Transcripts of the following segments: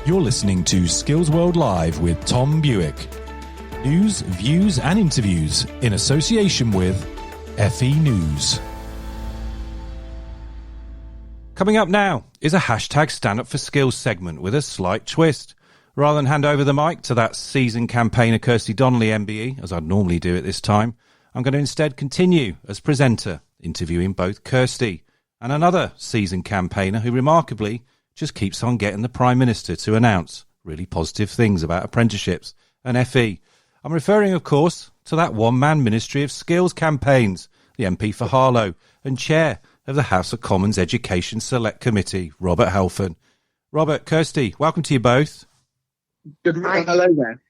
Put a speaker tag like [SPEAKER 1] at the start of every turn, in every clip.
[SPEAKER 1] You're listening to Skills World Live with Tom Buick. News, views and interviews in association with FE News. Coming up now is a hashtag Stand Up for Skills segment with a slight twist. Rather than hand over the mic to that seasoned campaigner Kirstie Donnelly MBE, as I'd normally do at this time, I'm going to instead continue as presenter, interviewing both Kirstie and another seasoned campaigner who remarkably just keeps on getting the Prime Minister to announce really positive things about apprenticeships and FE. I'm referring, of course, to that one-man Ministry of Skills campaigns, the MP for Harlow and Chair of the House of Commons Education Select Committee, Robert Halfon. Robert, Kirstie, welcome to you both.
[SPEAKER 2] Good morning. Hello there.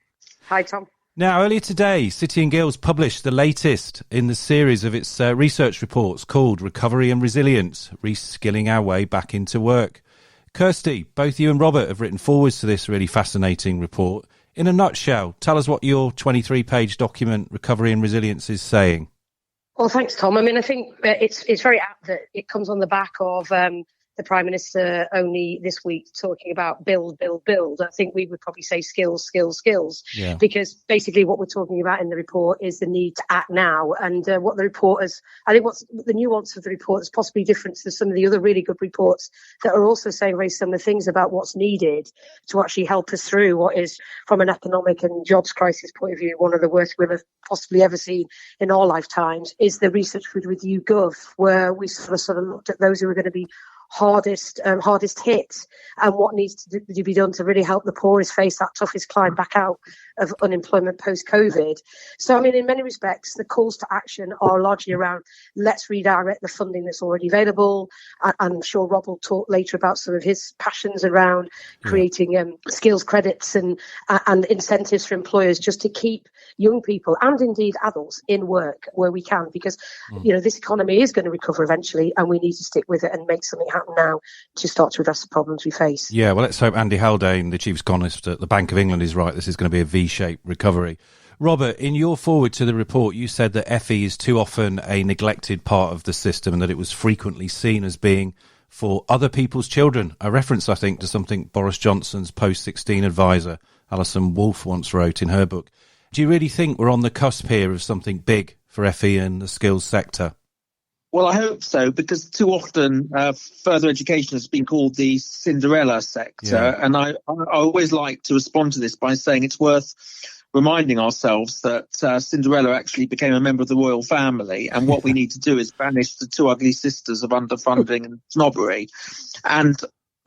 [SPEAKER 3] Hi, Tom.
[SPEAKER 1] Now, earlier today, City and Guilds published the latest in the series of its research reports called Recovery and Resilience, Reskilling Our Way Back into Work. Kirstie, both you and Robert have written forwards to this really fascinating report. In a nutshell, tell us what your 23-page document, Recovery and Resilience, is saying.
[SPEAKER 3] Well, thanks, Tom. I mean, I think it's very apt that it comes on the back of the Prime Minister only this week talking about build, build, build. I think we would probably say skills, skills, skills, because basically what we're talking about in the report is the need to act now. And what the report is, I think what's the nuance of the report is possibly different to some of the other really good reports that are also saying very similar things about what's needed to actually help us through what is, from an economic and jobs crisis point of view, one of the worst we'll have possibly ever seen in our lifetimes, is the research with YouGov, where we sort of looked at those who are going to be hardest hit and what needs to be done to really help the poorest face that toughest climb back out of unemployment post-COVID. So, I mean, in many respects, the calls to action are largely around let's redirect the funding that's already available. I'm sure Rob will talk later about some of his passions around creating skills credits and incentives for employers just to keep young people and indeed adults in work where we can, because, you know, this economy is going to recover eventually and we need to stick with it and make something happen now to start to address the problems we face.
[SPEAKER 1] Yeah, well, let's hope Andy Haldane, the chief economist at the Bank of England, is right. This is going to be a V-shaped recovery. Robert, in your foreword to the report, you said that FE is too often a neglected part of the system and that it was frequently seen as being for other people's children. A reference, I think, to something Boris Johnson's post-16 advisor, Alison Wolfe, once wrote in her book. Do you really think we're on the cusp here of something big for FE and the skills sector?
[SPEAKER 2] Well, I hope so, because too often further education has been called the Cinderella sector. And I always like to respond to this by saying it's worth reminding ourselves that Cinderella actually became a member of the royal family. And what we need to do is banish the two ugly sisters of underfunding and snobbery. And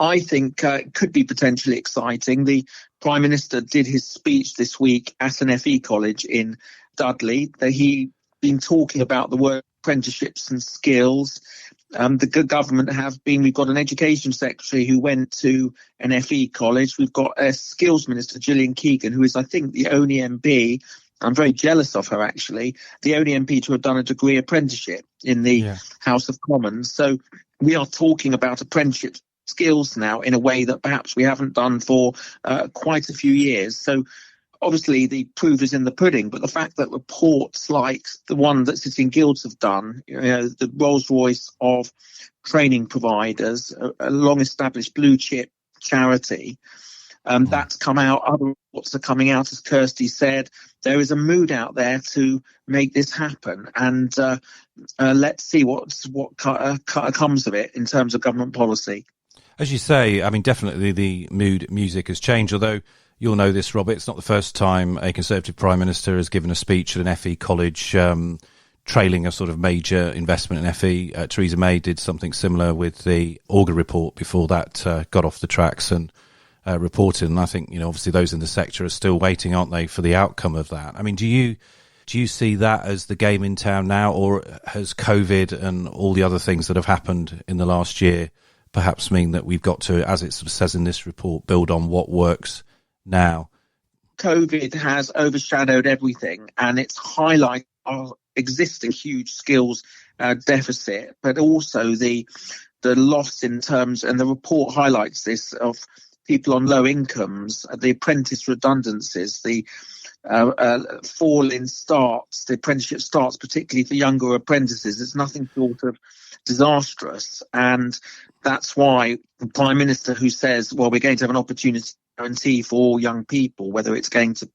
[SPEAKER 2] I think it could be potentially exciting. The Prime Minister did his speech this week at an FE college in Dudley. He'd been talking about the work apprenticeships and skills. The government we've got an education secretary who went to an FE college. We've got a skills minister, Gillian Keegan, who is, I think, the only MP, I'm very jealous of her actually, the only MP to have done a degree apprenticeship in the House of Commons. So we are talking about apprenticeship skills now in a way that perhaps we haven't done for quite a few years. So obviously, the proof is in the pudding, but the fact that reports like the one that City and Guilds have done, you know, the Rolls-Royce of training providers, a long-established blue-chip charity, that's come out. Other reports are coming out, as Kirstie said. There is a mood out there to make this happen, and let's see what comes of it in terms of government policy.
[SPEAKER 1] As you say, I mean, definitely the music has changed, although you'll know this, Robert, it's not the first time a Conservative Prime Minister has given a speech at an FE college trailing a sort of major investment in FE. Theresa May did something similar with the Auger report before that got off the tracks and reported. And I think, you know, obviously those in the sector are still waiting, aren't they, for the outcome of that? I mean, do you see that as the game in town now, or has COVID and all the other things that have happened in the last year perhaps mean that we've got to, as it sort of says in this report, build on what works now?
[SPEAKER 2] COVID has overshadowed everything, and it's highlighted our existing huge skills deficit, but also the loss in terms, and the report highlights this, of people on low incomes, the apprentice redundancies, the fall in starts, the apprenticeship starts, particularly for younger apprentices. It's nothing short of disastrous. And that's why the Prime Minister, who says, well, we're going to have an opportunity guarantee for all young people, whether it's going to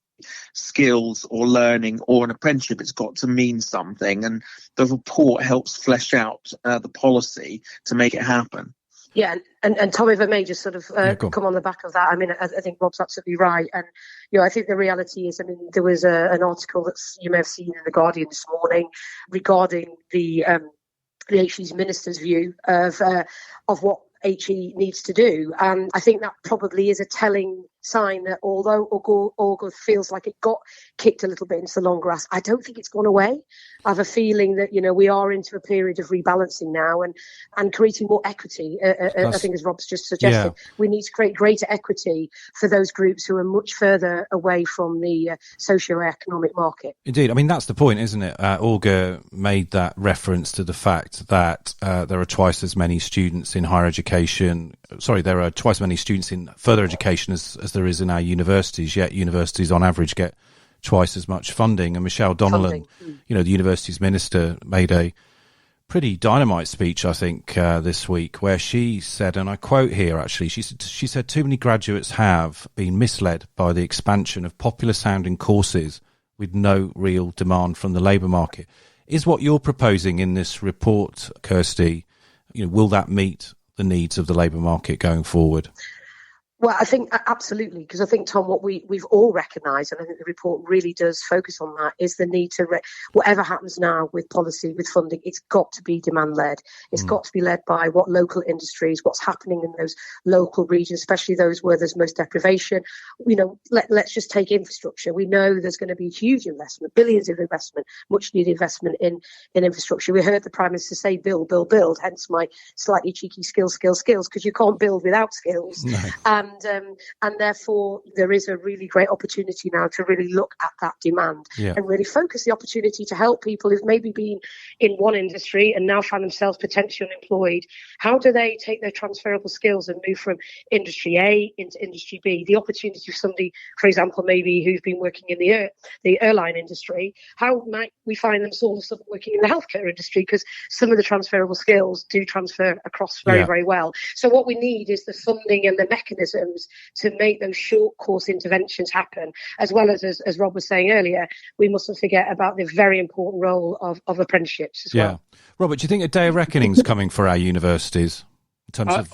[SPEAKER 2] skills or learning or an apprenticeship. It's got to mean something, and the report helps flesh out the policy to make it happen.
[SPEAKER 3] Yeah, and Tom, if I may just sort of come on the back of that, I mean, I think Rob's absolutely right. And, I think the reality is, I mean, there was an article that you may have seen in The Guardian this morning regarding the HE's minister's view of what HE needs to do. And I think that probably is a telling sign that although August feels like it got kicked a little bit into the long grass, I don't think it's gone away. I have a feeling that, we are into a period of rebalancing now and creating more equity. I think, as Rob's just suggested, we need to create greater equity for those groups who are much further away from the socio-economic market.
[SPEAKER 1] Indeed. I mean, that's the point, isn't it? Olga made that reference to the fact that there are twice as many students in higher education. Sorry, there are twice as many students in further education as there is in our universities, yet universities on average get twice as much funding. And Michelle Donnelly, the university's minister, made a pretty dynamite speech, I think, this week, where she said, and I quote here actually, she said too many graduates have been misled by the expansion of popular sounding courses with no real demand from the labour market. Is what you're proposing in this report, Kirstie, will that meet the needs of the labour market going forward?
[SPEAKER 3] Well, I think absolutely, because I think, Tom, what we've all recognised, and I think the report really does focus on that, is the need to, whatever happens now with policy, with funding, it's got to be demand-led. It's got to be led by what local industries, what's happening in those local regions, especially those where there's most deprivation. Let's just take infrastructure. We know there's going to be huge investment, billions of investment, much needed investment in infrastructure. We heard the Prime Minister say build, build, build, hence my slightly cheeky skills, because you can't build without skills. No. And therefore there is a really great opportunity now to really look at that demand and really focus the opportunity to help people who've maybe been in one industry and now find themselves potentially unemployed. How do they take their transferable skills and move from industry A into industry B? The opportunity for somebody, for example, maybe who's been working in the airline industry, how might we find them all of a sudden working in the healthcare industry? Because some of the transferable skills do transfer across very, very well. So what we need is the funding and the mechanisms to make those short course interventions happen, as well as Rob was saying earlier, we mustn't forget about the very important role of apprenticeships as well.
[SPEAKER 1] Robert, do you think a day of reckoning's coming for our universities in terms of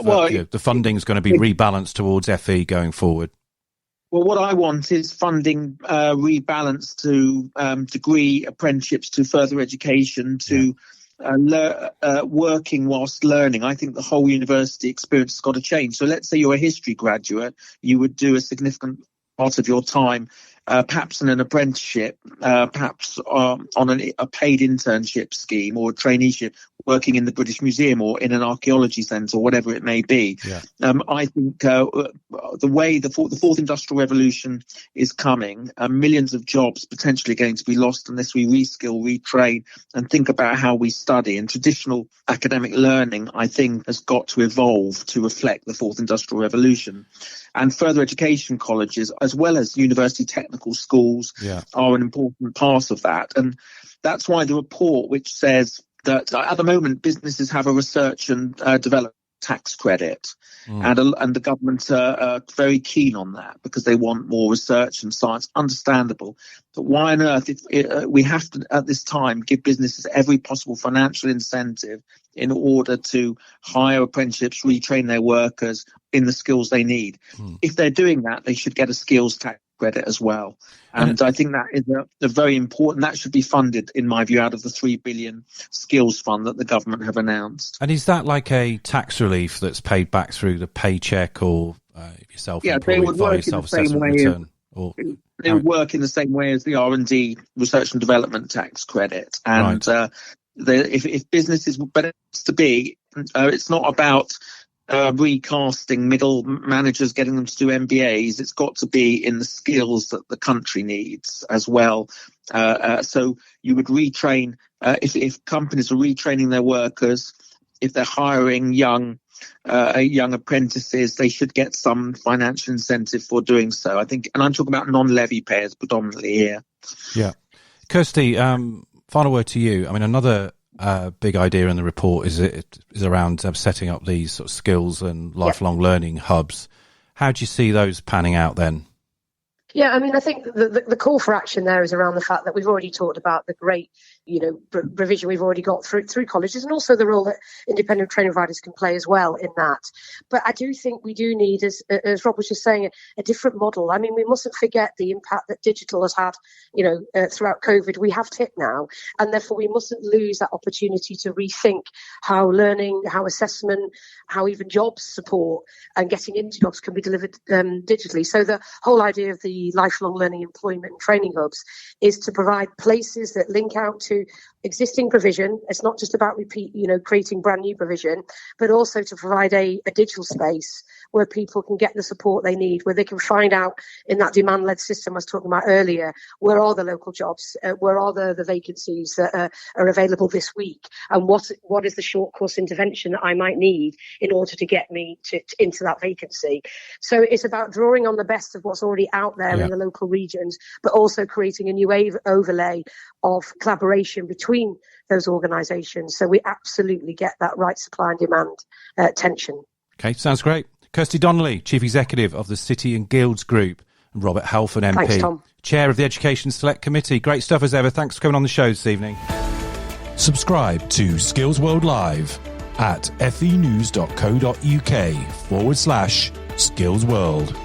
[SPEAKER 1] the funding's going to be rebalanced towards FE going forward?
[SPEAKER 2] Well, what I want is funding rebalanced to degree apprenticeships, to further education, to working whilst learning. I think the whole university experience has got to change. So let's say you're a history graduate, you would do a significant part of your time perhaps in an apprenticeship, perhaps on a paid internship scheme or a traineeship, working in the British Museum or in an archaeology centre or whatever it may be. I think the way the fourth industrial revolution is coming, millions of jobs potentially going to be lost unless we reskill, retrain and think about how we study. And traditional academic learning, I think, has got to evolve to reflect the fourth industrial revolution. And further education colleges, as well as university technical schools, are an important part of that. And that's why the report, which says that at the moment businesses have a research and development tax credit, and the government are very keen on that because they want more research and science. Understandable. But why on earth, we have to, at this time, give businesses every possible financial incentive in order to hire apprenticeships, retrain their workers in the skills they need. If they're doing that, they should get a skills tax credit as well. And I think that is a very important, that should be funded, in my view, out of the $3 billion skills fund that the government have announced.
[SPEAKER 1] And is that like a tax relief that's paid back through the paycheck, or if you're self-employed, via self-assessment return?
[SPEAKER 2] They would work in the same way as the R&D, research and development tax credit. And if businesses, but it's to be, it's not about recasting middle managers, getting them to do MBAs. It's got to be in the skills that the country needs as well. So you would retrain, if companies are retraining their workers, if they're hiring young apprentices, they should get some financial incentive for doing so, I think. And I'm talking about non-levy payers predominantly here.
[SPEAKER 1] Yeah. Kirstie, final word to you. I mean, another big idea in the report is around setting up these sort of skills and lifelong learning hubs. How do you see those panning out then?
[SPEAKER 3] Yeah, I mean, I think the call for action there is around the fact that we've already talked about the great, provision we've already got through colleges, and also the role that independent training providers can play as well in that. But I do think we do need, as Rob was just saying, a different model. I mean, we mustn't forget the impact that digital has had, throughout COVID. We have TIP now, and therefore we mustn't lose that opportunity to rethink how learning, how assessment, how even jobs support and getting into jobs can be delivered digitally. So the whole idea of the lifelong learning employment and training hubs is to provide places that link out to existing provision. It's not just about creating brand new provision, but also to provide a digital space where people can get the support they need, where they can find out in that demand-led system I was talking about earlier, where are the local jobs, where are the vacancies that are available this week, and what is the short course intervention that I might need in order to get me into that vacancy. So it's about drawing on the best of what's already out there in the local regions, but also creating a new overlay of collaboration between those organisations, so we absolutely get that right supply and demand tension.
[SPEAKER 1] Okay, sounds great. Kirstie Donnelly, Chief Executive of the City and Guilds Group, and Robert Halfon, MP,
[SPEAKER 3] Thanks, Tom.
[SPEAKER 1] Chair of the Education Select Committee. Great stuff as ever. Thanks for coming on the show this evening.
[SPEAKER 4] Subscribe to Skills World Live at fenews.co.uk/Skills World.